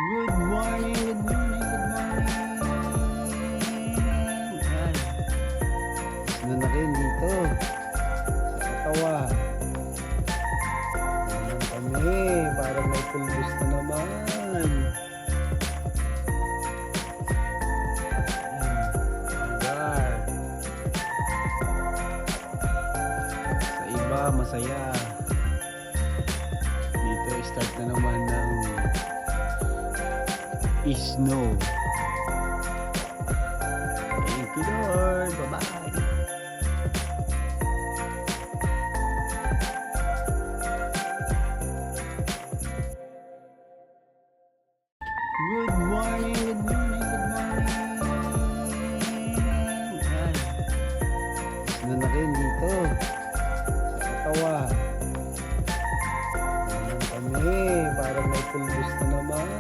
Good morning, good morning, good morning. Ayan. Mas na rin dito sa Katawa. Ayan kami, parang may pulbos na naman. Lugar. Sa iba, masaya. Dito, start na naman ng snow. Thank you, Lord. Bye-bye. Good morning, good morning, good morning. Ayan. Mas na rin dito sa Katawa. Ayan kami, parang may pulbos na naman.